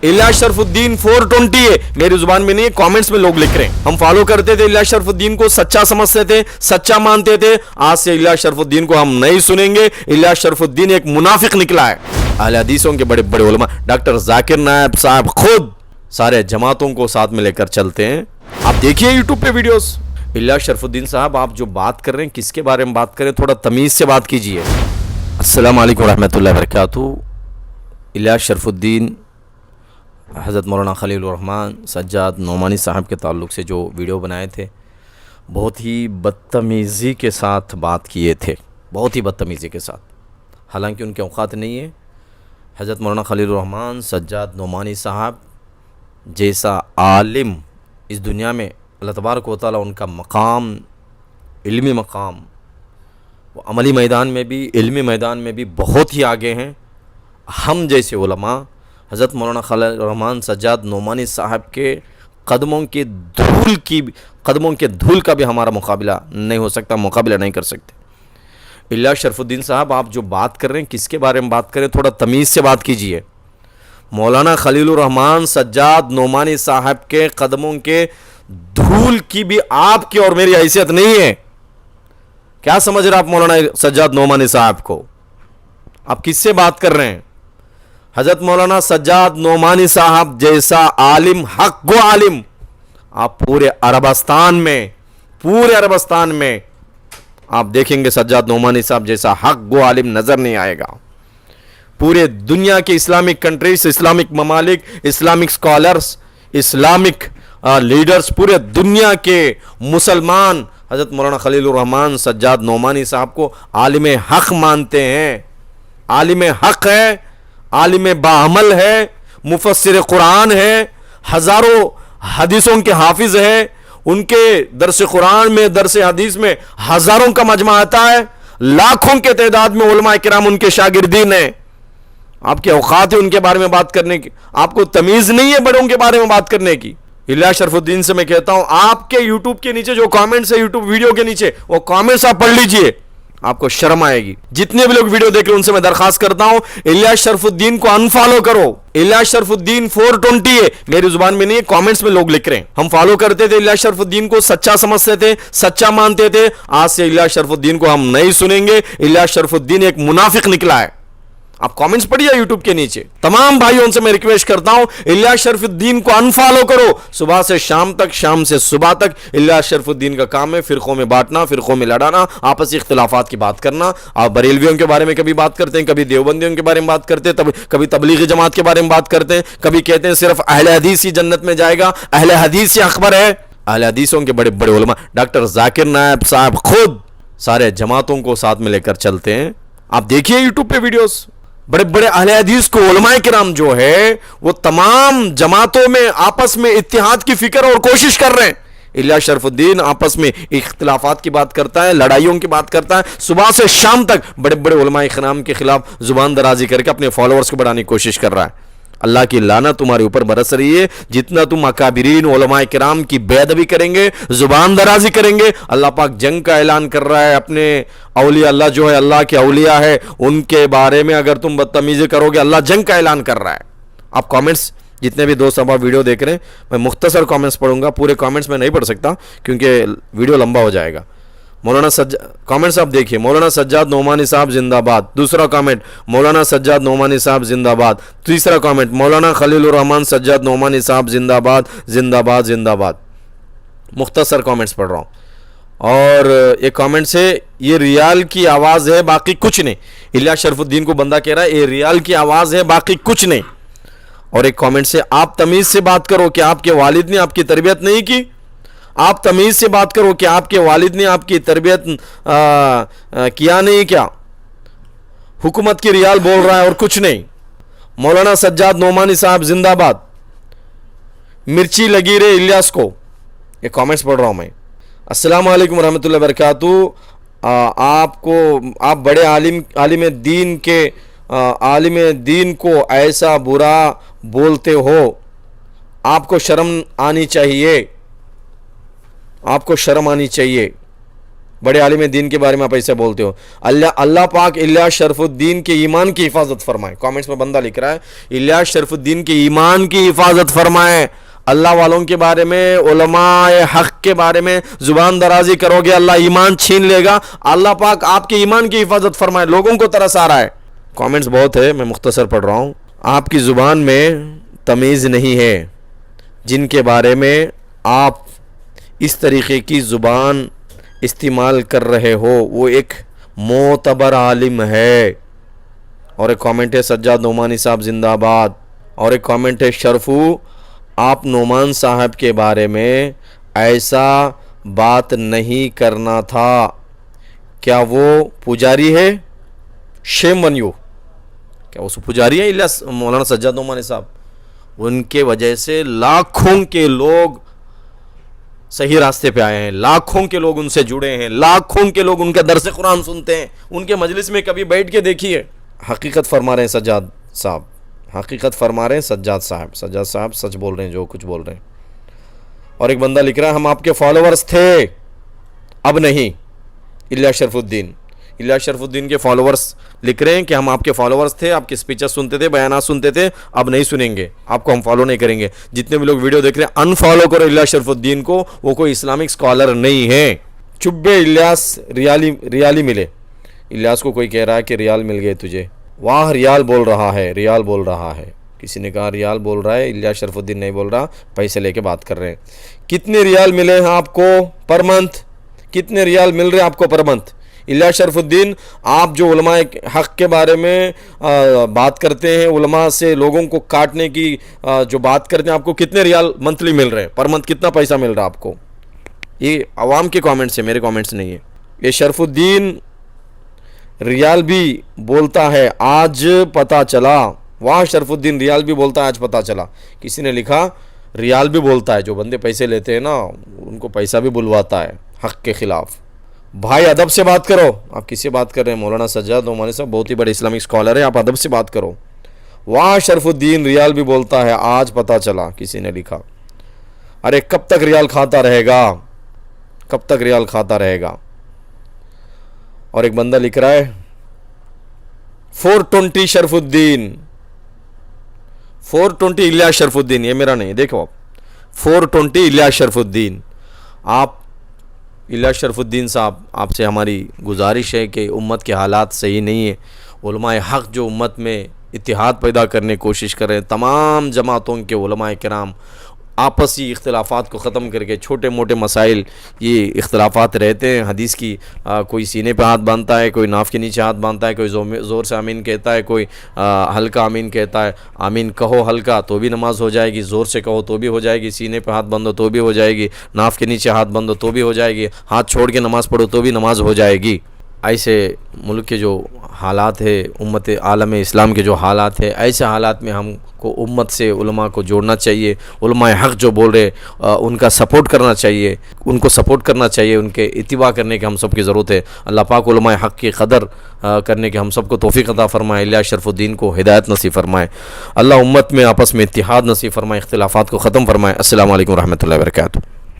इलियास शरफुद्दीन 420 है, मेरी जुबान में नहीं है, कमेंट्स में लोग लिख रहे हैं। हम फॉलो करते थे, इलियास शरफुद्दीन को सच्चा समझते थे, सच्चा मानते थे। आज से इलियास शरफुद्दीन को हम नहीं सुनेंगे। इलियास शरफुद्दीन एक मुनाफिक निकला है। अहले हदीसों के बड़े बड़े उलमा डॉक्टर जाकिर नायब साहब खुद सारे जमातों को साथ में लेकर चलते हैं। आप देखिए यूट्यूब पे वीडियोस। इलियास शरफुद्दीन साहब, आप जो बात कर रहे हैं किसके बारे में बात करें, थोड़ा तमीज से बात कीजिए। अस्सलाम वालेकुम रहमतुल्लाहि व बरकातहू। इलियास शरफुद्दीन हज़रत मौलाना खलीलुर रहमान सज्जाद नोमानी साहब के ताल्लुक़ से जो वीडियो बनाए थे, बहुत ही बदतमीज़ी के साथ बात किए थे, बहुत ही बदतमीज़ी के साथ। हालांकि उनके औकात नहीं है। हज़रत मौलाना खलीलुर रहमान सज्जाद नोमानी साहब जैसा आलिम इस दुनिया में अल्लाह तबारक व तआला उनका मकाम, इल्मी मकाम, वो अमली मैदान में भी, इल्मी मैदान में भी बहुत ही आगे हैं। हम जैसे उलमा हज़रत मौलाना खलीलुर रहमान सज्जाद नोमानी साहब के कदमों के धूल का भी हमारा मुकाबला नहीं हो सकता, मुकाबला नहीं कर सकते। इलियास शरफुद्दीन साहब, आप जो बात कर रहे हैं किसके बारे में बात करें, थोड़ा तमीज़ से बात कीजिए। मौलाना खलीलुर रहमान सज्जाद नोमानी साहब के कदमों के धूल की भी आपकी और मेरी हैसियत नहीं है। क्या समझ रहे आप मौलाना सज्जाद नोमानी साहब को? आप किससे बात कर रहे हैं? हज़रत मौलाना सज्जाद नोमानी साहब जैसा आलिम, हक गो आलिम, आप पूरे अरबस्तान में आप देखेंगे सज्जाद नोमानी साहब जैसा हक गो आलिम नजर नहीं आएगा। पूरे दुनिया के इस्लामिक कंट्रीज, इस्लामिक ममालिक, इस्लामिक स्कॉलर्स, इस्लामिक लीडर्स, पूरे दुनिया के मुसलमान हज़रत मौलाना खलीलुर रहमान सज्जाद नोमानी साहब को आलिम हक मानते हैं। आलिम हक है, आलिम बाअमल है, मुफस्सिर कुरान है, हज़ारों हदीसों के हाफिज है। उनके दरस कुरान में, दरस हदीस में हज़ारों का मजमा आता है। लाखों के तादाद में उलमा किराम उनके शागिर्दीन हैं। आपके औकात है उनके बारे में बात करने की? आपको तमीज़ नहीं है बड़ों के बारे में बात करने की? इलियास शरफुद्दीन से मैं कहता हूं, आपके यूट्यूब के नीचे जो कमेंट्स है, यूट्यूब वीडियो के नीचे, वो कमेंट्स आप पढ़ लीजिए, आपको शर्म आएगी। जितने भी लोग वीडियो देख रहे हैं उनसे मैं दरखास्त करता हूं, इलियास शरफुद्दीन को अनफॉलो करो। इलियास शरफुद्दीन 420 है, मेरी जुबान में नहीं है, कमेंट्स में लोग लिख रहे हैं। हम फॉलो करते थे, इलियास शरफुद्दीन को सच्चा समझते थे, सच्चा मानते थे। आज से इलियास शरफुद्दीन को हम नहीं सुनेंगे। इलियास शरफुद्दीन एक मुनाफिक निकला है। आप कमेंट्स पढ़िए यूट्यूब के नीचे। तमाम भाइयों से मैं रिक्वेस्ट करता हूं, इलियास शरफुद्दीन को अनफॉलो करो। सुबह से शाम तक, शाम से सुबह तक इलियास शरफुद्दीन का काम है फिरकों में बांटना, फिरकों में लड़ाना, आपसी इख्तिलाफात की बात करना। आप बरेलवियों के बारे में कभी बात करते हैं, कभी देवबंदियों के बारे में बात करते हैं, कभी तबलीगी जमात के बारे में बात करते हैं, कभी कहते हैं सिर्फ अहले हदीस ही जन्नत में जाएगा, अहले हदीस ही अकबर है। अहले हदीसों के बड़े बड़े उलमा डॉक्टर जाकिर नायब साहब खुद सारे जमातों को साथ में लेकर चलते हैं। आप देखिए यूट्यूब पे वीडियोस। बड़े बड़े अहले हदीस को उलमाए किराम जो है वो तमाम जमातों में आपस में इत्तिहाद की फिक्र और कोशिश कर रहे हैं। इलियास शरफुद्दीन आपस में इख्तिलाफात की बात करता है, लड़ाइयों की बात करता है। सुबह से शाम तक बड़े बड़े उलमाए किराम के खिलाफ जुबान दराजी करके अपने फॉलोअर्स को बढ़ाने की कोशिश कर रहा है। अल्लाह की लानत तुम्हारे ऊपर बरस रही है। जितना तुम अकाबिरीन उलमाए किराम की बेअदबी करेंगे, जुबान दराजी करेंगे, अल्लाह पाक जंग का ऐलान कर रहा है अपने औलिया। अल्लाह जो है, अल्लाह के औलिया है, उनके बारे में अगर तुम बदतमीजी करोगे, अल्लाह जंग का ऐलान कर रहा है। आप कमेंट्स, जितने भी दोस्त अब वीडियो देख रहे हैं, मैं मुख्तसर कमेंट्स पढ़ूंगा, पूरे कमेंट्स में नहीं पढ़ सकता क्योंकि वीडियो लंबा हो जाएगा। कमेंट्स आप देखिए। मौलाना सज्जाद नोमानी साहब जिंदाबाद। दूसरा कमेंट, मौलाना सज्जाद नोमानी साहब जिंदाबाद। तीसरा कमेंट, मौलाना खलीलुर रहमान सज्जाद नोमानी साहब जिंदाबाद, जिंदाबाद, जिंदाबाद। मुख्तसर कमेंट्स पढ़ रहा हूँ। और एक कमेंट से, ये रियाल की आवाज़ है बाकी कुछ नहीं। इलियास शरफुद्दीन को बंदा कह रहा है ये रियाल की आवाज़ है बाकी कुछ नहीं। और एक कमेंट से, आप तमीज़ से बात करो कि आपके वालिद ने आपकी तरबियत नहीं की। आप तमीज़ से बात करो कि आपके वालिद ने आपकी तरबियत किया नहीं क्या? हुकूमत की रियाल बोल रहा है और कुछ नहीं। मौलाना सज्जाद नोमानी साहब जिंदाबाद। मिर्ची लगी रे इलियास को। ये कमेंट्स पढ़ रहा हूँ मैं। अस्सलाम वालेकुम रहमतुल्लाहि व बरकातहू। आप बड़े आलिम दीन को ऐसा बुरा बोलते हो, आपको शर्म आनी चाहिए, आपको शर्म आनी चाहिए। بڑے عالم دین کے بارے میں آپ ایسے بولتے ہو. اللہ پاک الیاس شرف الدین کے ایمان کی حفاظت فرمائے. کامنٹس میں بندہ لکھ رہا ہے الیاس شرف الدین کے ایمان کی حفاظت فرمائے. اللہ والوں کے بارے میں، علماء حق کے بارے میں زبان درازی کرو گے اللہ ایمان چھین لے گا. اللہ پاک آپ کے ایمان کی حفاظت فرمائے. لوگوں کو ترس آ رہا ہے. کامنٹس بہت ہے، میں مختصر پڑھ رہا ہوں. آپ کی زبان میں تمیز نہیں ہے. جن کے بارے میں آپ اس طریقے کی زبان استعمال کر رہے ہو وہ ایک معتبر عالم ہے. اور ایک کامنٹ ہے سجاد نعمانی صاحب زندہ آباد. اور ایک کامنٹ ہے شرفو، آپ نعمان صاحب کے بارے میں ایسا بات نہیں کرنا تھا. کیا وہ پجاری ہے؟ شیم بنیو، کیا وہ پجاری ہے الیاس مولانا سجاد نعمانی صاحب؟ ان کے وجہ سے لاکھوں کے لوگ صحیح راستے پہ آئے ہیں، لاکھوں کے لوگ ان سے جڑے ہیں، لاکھوں کے لوگ ان کا درس قرآن سنتے ہیں. ان کے مجلس میں کبھی بیٹھ کے دیکھیے. حقیقت فرما رہے ہیں سجاد صاحب، حقیقت فرما رہے ہیں سجاد صاحب سچ بول رہے ہیں جو کچھ بول رہے ہیں. اور ایک بندہ لکھ رہا ہے ہم آپ کے فالوورز تھے اب نہیں. الیاس شرف الدین کے فالوورز لکھ رہے ہیں کہ ہم آپ کے فالوورز تھے، آپ کے سپیچز سنتے تھے، بیانات سنتے تھے، اب نہیں سنیں گے، آپ کو ہم فالو نہیں کریں گے. جتنے بھی لوگ ویڈیو دیکھ رہے ہیں انفالو کرو الیاس شرف الدین کو. وہ کوئی اسلامک اسکالر نہیں ہے. چبے الیاس ریالی ملے. الیاس کو کوئی کہہ رہا ہے کہ ریال مل گئے تجھے. واہ ریال بول رہا ہے. کسی نے کہا ریال بول رہا ہے، الیاس شرف الدین نہیں بول رہا، پیسے لے کے بات کر رہے ہیں. کتنے ریال ملے ہیں آپ کو پر منتھ؟ کتنے ریال مل رہے ہیں آپ کو پر منتھ؟ الیاس شرف الدین، آپ جو علماء حق کے بارے میں بات کرتے ہیں، علماء سے لوگوں کو کاٹنے کی جو بات کرتے ہیں، آپ کو کتنے ریال منتھلی مل رہے ہیں؟ پر منتھ کتنا پیسہ مل رہا ہے آپ کو؟ یہ عوام کے کامنٹس ہیں، میرے کامنٹس نہیں ہے. یہ شرف الدین ریال بھی بولتا ہے آج پتہ چلا. واہ شرف الدین ریال بھی بولتا ہے آج پتہ چلا. کسی نے لکھا ریال بھی بولتا ہے. جو بندے پیسے لیتے ہیں نا ان کو پیسہ بھی بلواتا ہے حق کے خلاف. بھائی ادب سے بات کرو. آپ کس سے بات کر رہے ہیں؟ مولانا سجاد نعمانی صاحب بہت ہی بڑے اسلامک اسکالر ہیں، آپ ادب سے بات کرو. واہ شرف الدین ریال بھی بولتا ہے آج پتہ چلا. کسی نے لکھا ارے کب تک ریال کھاتا رہے گا. اور ایک بندہ لکھ رہا ہے 420 شرف الدین، 420 الیاس شرف الدین. یہ میرا نہیں، دیکھو آپ 420 الیاس شرف الدین. آپ الیاس شرف الدین صاحب، آپ سے ہماری گزارش ہے کہ امت کے حالات صحیح نہیں ہیں. علماء حق جو امت میں اتحاد پیدا کرنے کی کوشش کر رہے ہیں، تمام جماعتوں کے علماء کرام آپسی اختلافات کو ختم کر کے چھوٹے موٹے مسائل یہ اختلافات رہتے ہیں. حدیث کی کوئی سینے پہ ہاتھ باندھتا ہے، کوئی ناف کے نیچے ہاتھ باندھتا ہے، کوئی زور سے آمین کہتا ہے، کوئی ہلکا آمین کہتا ہے. آمین کہو ہلکا تو بھی نماز ہو جائے گی، زور سے کہو تو بھی ہو جائے گی، سینے پہ ہاتھ باندھو تو بھی ہو جائے گی، ناف کے نیچے ہاتھ باندھو تو بھی ہو جائے گی، ہاتھ چھوڑ کے نماز پڑھو تو بھی نماز ہو جائے گی. ایسے ملک کے جو حالات ہے، امت عالم اسلام کے جو حالات ہے، ایسے حالات میں ہم کو امت سے علماء کو جوڑنا چاہیے. علماء حق جو بول رہے ان کا سپورٹ کرنا چاہیے، ان کو سپورٹ کرنا چاہیے، ان کے اتباع کرنے کی ہم سب کی ضرورت ہے. اللہ پاک علماء حق کی قدر کرنے کے ہم سب کو توفیق عطا فرمائے. الیاس شرف الدین کو ہدایت نصیب فرمائے. اللہ امت میں آپس میں اتحاد نصیب فرمائے، اختلافات کو ختم فرمائے. السلام علیکم ورحمۃ اللہ وبرکاتہ.